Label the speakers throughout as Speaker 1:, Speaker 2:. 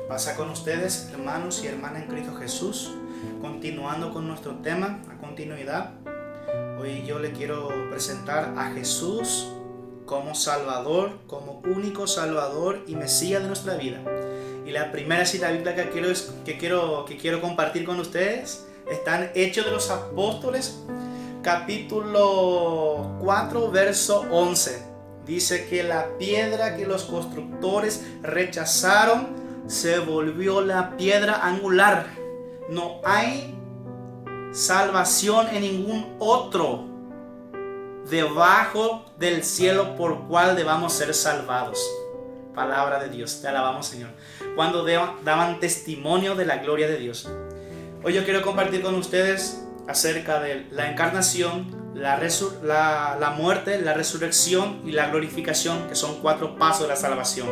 Speaker 1: Pasa con ustedes, hermanos y hermanas en Cristo Jesús, continuando con nuestro tema a continuidad. Hoy yo le quiero presentar a Jesús como Salvador, como único Salvador y Mesías de nuestra vida. Y la primera cita bíblica que quiero compartir con ustedes está en Hechos de los Apóstoles, capítulo 4, verso 11. Dice que la piedra que los constructores rechazaron se volvió la piedra angular. No hay salvación en ningún otro debajo del cielo por cual debamos ser salvados. Palabra de Dios, te alabamos, Señor. Cuando daban testimonio de la gloria de Dios. Hoy yo quiero compartir con ustedes acerca de la encarnación, la muerte, la resurrección y la glorificación, que son 4 pasos de la salvación.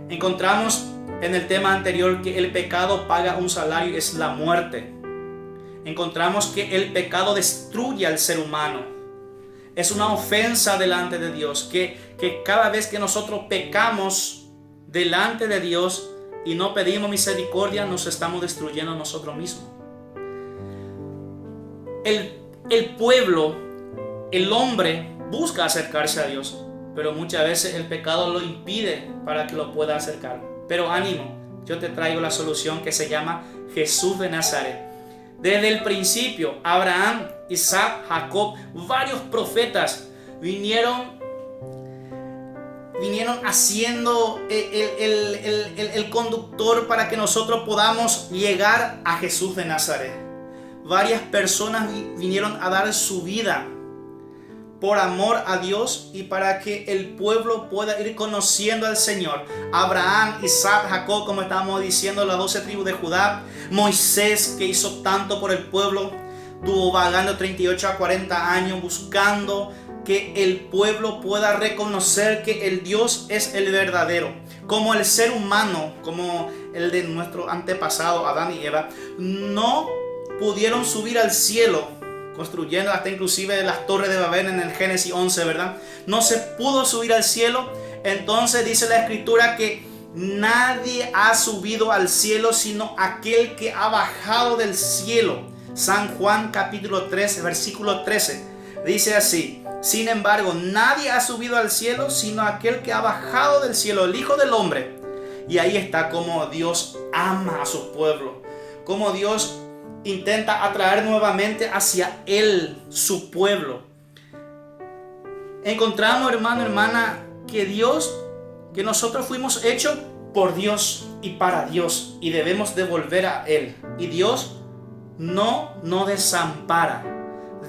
Speaker 1: Encontramos en el tema anterior que el pecado paga un salario, es la muerte. Encontramos que el pecado destruye al ser humano. Es una ofensa delante de Dios, que cada vez que nosotros pecamos delante de Dios y no pedimos misericordia, nos estamos destruyendo nosotros mismos. El pueblo, el hombre, busca acercarse a Dios, pero muchas veces el pecado lo impide para que lo pueda acercar. Pero ánimo, yo te traigo la solución que se llama Jesús de Nazaret. Desde el principio, Abraham, Isaac, Jacob, varios profetas vinieron haciendo el conductor para que nosotros podamos llegar a Jesús de Nazaret. Varias personas vinieron a dar su vida por amor a Dios y para que el pueblo pueda ir conociendo al Señor. Abraham, Isaac, Jacob, como estábamos diciendo, las 12 tribus de Judá. Moisés, que hizo tanto por el pueblo, estuvo vagando 38 a 40 años buscando que el pueblo pueda reconocer que el Dios es el verdadero. Como el ser humano, como el de nuestro antepasado Adán y Eva, no pudieron subir al cielo, construyendo hasta inclusive las torres de Babel en el Génesis 11, ¿verdad? No se pudo subir al cielo. Entonces dice la Escritura que nadie ha subido al cielo sino aquel que ha bajado del cielo. San Juan capítulo 3, versículo 13. Dice así: sin embargo, nadie ha subido al cielo sino aquel que ha bajado del cielo, el Hijo del Hombre. Y ahí está como Dios ama a su pueblo, como Dios intenta atraer nuevamente hacia Él, su pueblo. Encontramos, hermano, hermana, que nosotros fuimos hechos por Dios y para Dios, y debemos de volver a Él. Y Dios no nos desampara.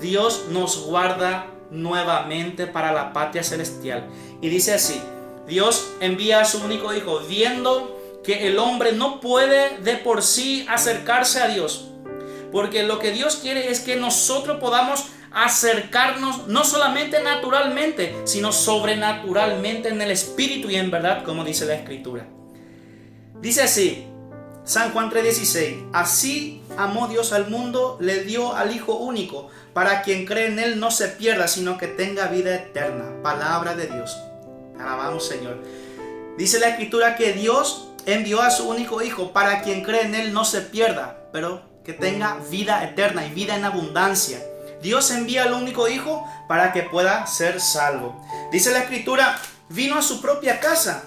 Speaker 1: Dios nos guarda nuevamente para la patria celestial. Y dice así: Dios envía a su único Hijo, viendo que el hombre no puede de por sí acercarse a Dios. Porque lo que Dios quiere es que nosotros podamos acercarnos no solamente naturalmente, sino sobrenaturalmente en el Espíritu y en verdad, como dice la Escritura. Dice así, San Juan 3:16: así amó Dios al mundo, le dio al Hijo único, para quien cree en Él no se pierda, sino que tenga vida eterna. Palabra de Dios. Alabamos, Señor. Dice la Escritura que Dios envió a su único Hijo para quien cree en Él no se pierda, pero que tenga vida eterna y vida en abundancia. Dios envía al único Hijo para que pueda ser salvo. Dice la Escritura, vino a su propia casa,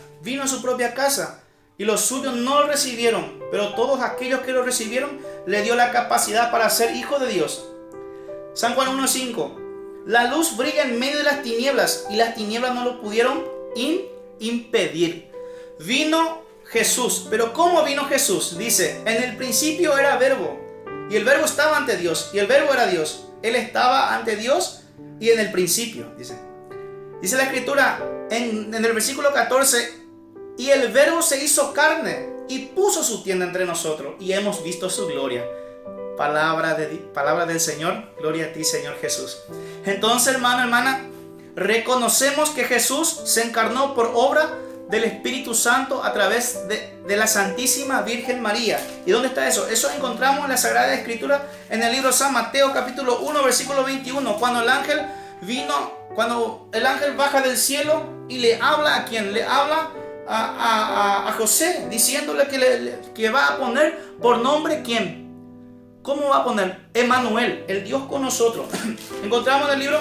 Speaker 1: y los suyos no lo recibieron, pero todos aquellos que lo recibieron le dio la capacidad para ser hijo de Dios. San Juan 1:5: la luz brilla en medio de las tinieblas y las tinieblas no lo pudieron impedir. Vino Jesús. ¿Pero cómo vino Jesús? Dice, en el principio era Verbo, y el Verbo estaba ante Dios, y el Verbo era Dios. Él estaba ante Dios y en el principio, dice la Escritura en el versículo 14: y el Verbo se hizo carne y puso su tienda entre nosotros, y hemos visto su gloria. Palabra del Señor. Gloria a ti, Señor Jesús. Entonces, hermano, hermana, reconocemos que Jesús se encarnó por obra del Espíritu Santo a través de la Santísima Virgen María. ¿Y dónde está eso? Eso encontramos en la Sagrada Escritura en el libro de San Mateo capítulo 1 versículo 21, cuando el ángel baja del cielo y le habla a quien le habla a José, diciéndole que va a poner por nombre ¿quién? ¿Cómo va a poner? Emmanuel, el Dios con nosotros. Encontramos en el libro,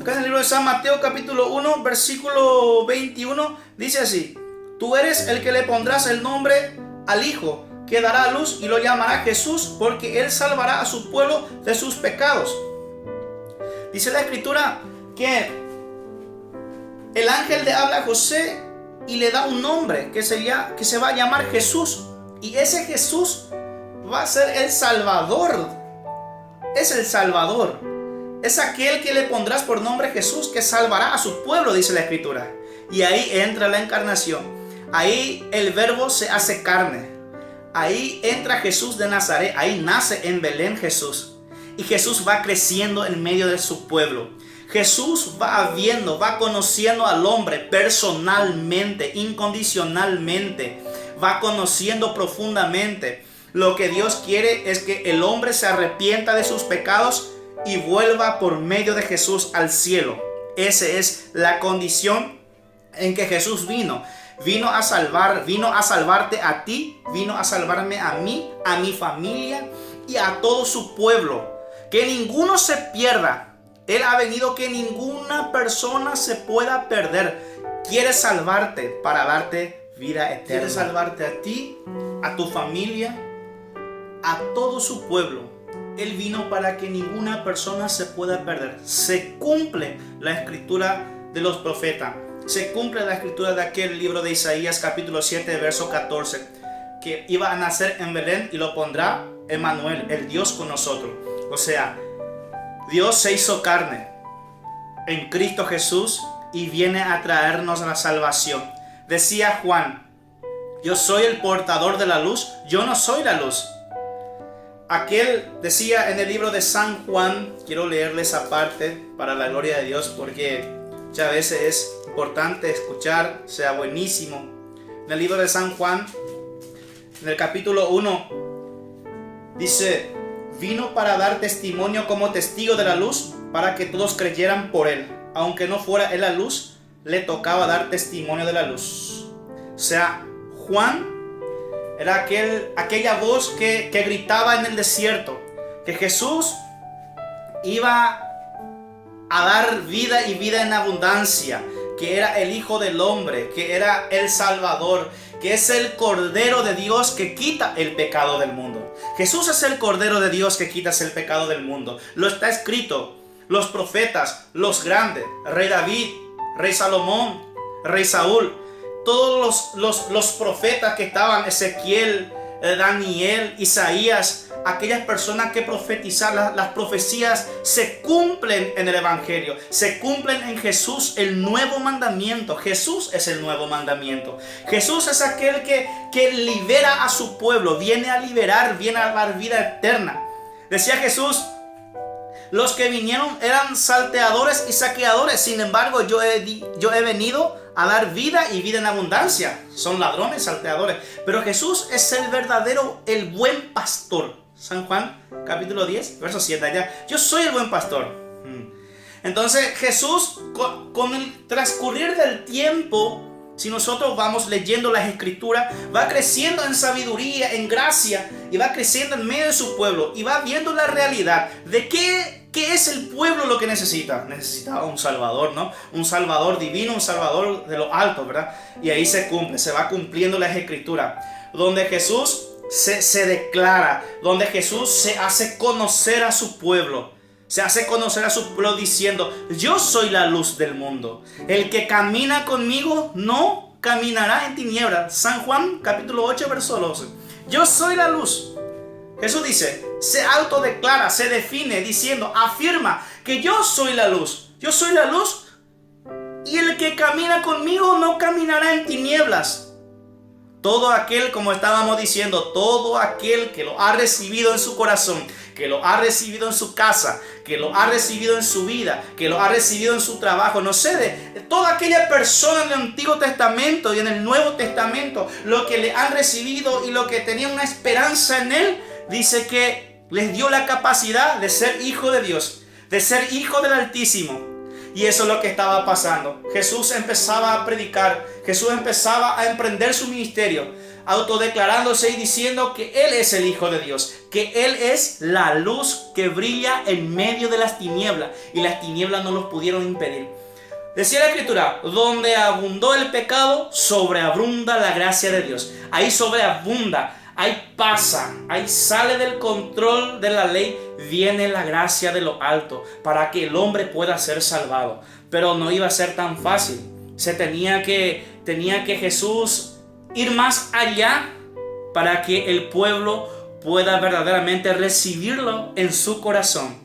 Speaker 1: acá en el libro de San Mateo capítulo 1, versículo 21, dice así: tú eres el que le pondrás el nombre al Hijo, que dará a luz y lo llamará Jesús, porque él salvará a su pueblo de sus pecados. Dice la Escritura que el ángel le habla a José y le da un nombre que se va a llamar Jesús. Y ese Jesús va a ser el Salvador. Es el Salvador. Es aquel que le pondrás por nombre Jesús, que salvará a su pueblo, dice la Escritura. Y ahí entra la encarnación. Ahí el Verbo se hace carne. Ahí entra Jesús de Nazaret. Ahí nace en Belén Jesús. Y Jesús va creciendo en medio de su pueblo. Jesús va viendo, va conociendo al hombre personalmente, incondicionalmente. Va conociendo profundamente. Lo que Dios quiere es que el hombre se arrepienta de sus pecados y vuelva por medio de Jesús al cielo. Esa es la condición en que Jesús vino. Vino a salvarte a ti, vino a salvarme a mí, a mi familia y a todo su pueblo. Que ninguno se pierda. Él ha venido que ninguna persona se pueda perder. Quiere salvarte para darte vida eterna. Quiere salvarte a ti, a tu familia, a todo su pueblo. Él vino para que ninguna persona se pueda perder. Se cumple la escritura de los profetas. Se cumple la escritura de aquel libro de Isaías capítulo 7 verso 14, que iba a nacer en Belén y lo pondrá Emmanuel, el Dios con nosotros. O sea, Dios se hizo carne en Cristo Jesús y viene a traernos la salvación. Decía Juan: yo soy el portador de la luz, yo no soy la luz. Aquel decía en el libro de San Juan, quiero leerle esa parte para la gloria de Dios, porque muchas veces es importante escuchar, sea buenísimo. En el libro de San Juan, en el capítulo 1, dice: vino para dar testimonio como testigo de la luz, para que todos creyeran por él. Aunque no fuera él la luz, le tocaba dar testimonio de la luz. O sea, Juan era aquella voz que gritaba en el desierto, que Jesús iba a dar vida y vida en abundancia, que era el Hijo del Hombre, que era el Salvador, que es el Cordero de Dios que quita el pecado del mundo. Jesús es el Cordero de Dios que quita el pecado del mundo. Lo está escrito. Los profetas, los grandes, Rey David, Rey Salomón, Rey Saúl, todos los profetas que estaban, Ezequiel, Daniel, Isaías, aquellas personas que profetizaban, las profecías se cumplen en el Evangelio, se cumplen en Jesús, el nuevo mandamiento. Jesús es el nuevo mandamiento. Jesús es aquel que libera a su pueblo, viene a liberar, viene a dar vida eterna. Decía Jesús: los que vinieron eran salteadores y saqueadores, sin embargo yo he venido a dar vida y vida en abundancia. Son ladrones, salteadores, pero Jesús es el verdadero, el buen pastor. San Juan capítulo 10 verso 7 allá: yo soy el buen pastor. Entonces Jesús, con el transcurrir del tiempo, si nosotros vamos leyendo las escrituras, va creciendo en sabiduría, en gracia, y va creciendo en medio de su pueblo, y va viendo la realidad de qué es el pueblo lo que necesita. Necesitaba un Salvador, ¿no? Un Salvador divino, un Salvador de lo alto, ¿verdad? Y ahí se cumple, se va cumpliendo las escrituras, donde Jesús se declara, donde Jesús se hace conocer a su pueblo. Se hace conocer a su pueblo diciendo: yo soy la luz del mundo. El que camina conmigo no caminará en tinieblas. San Juan capítulo 8 verso 12. Yo soy la luz. Jesús dice, se autodeclara, se define diciendo, afirma que yo soy la luz. Yo soy la luz y el que camina conmigo no caminará en tinieblas. Todo aquel, como estábamos diciendo, todo aquel que lo ha recibido en su corazón, que lo ha recibido en su casa, que lo ha recibido en su vida, que lo ha recibido en su trabajo, no sé, de toda aquella persona en el Antiguo Testamento y en el Nuevo Testamento, lo que le han recibido y lo que tenían una esperanza en él, dice que les dio la capacidad de ser hijo de Dios, de ser hijo del Altísimo. Y eso es lo que estaba pasando. Jesús empezaba a predicar, Jesús empezaba a emprender su ministerio, autodeclarándose y diciendo que Él es el Hijo de Dios, que Él es la luz que brilla en medio de las tinieblas, y las tinieblas no los pudieron impedir. Decía la Escritura, donde abundó el pecado, sobreabunda la gracia de Dios. Ahí sobreabunda, ahí pasa, ahí sale del control de la ley, viene la gracia de lo alto para que el hombre pueda ser salvado. Pero no iba a ser tan fácil. Tenía que Jesús ir más allá para que el pueblo pueda verdaderamente recibirlo en su corazón.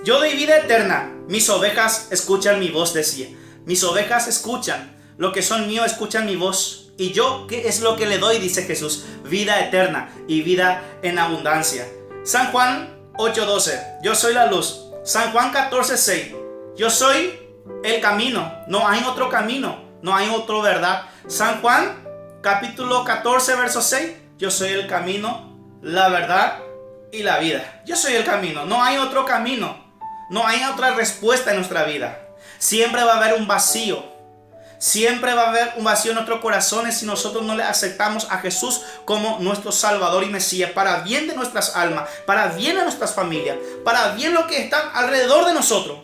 Speaker 1: Yo doy vida eterna, mis ovejas escuchan mi voz, decía. Mis ovejas escuchan, lo que son míos escuchan mi voz. Y yo, ¿qué es lo que le doy? Dice Jesús, vida eterna y vida en abundancia. San Juan 8:12, yo soy la luz. San Juan 14:6, yo soy el camino, no hay otro camino, no hay otra verdad. San Juan capítulo 14 verso 6, yo soy el camino, la verdad y la vida. Yo soy el camino, no hay otro camino. No hay otra respuesta en nuestra vida. Siempre va a haber un vacío. Siempre va a haber un vacío en nuestros corazones si nosotros no le aceptamos a Jesús como nuestro Salvador y Mesías, para bien de nuestras almas, para bien de nuestras familias, para bien lo que está alrededor de nosotros.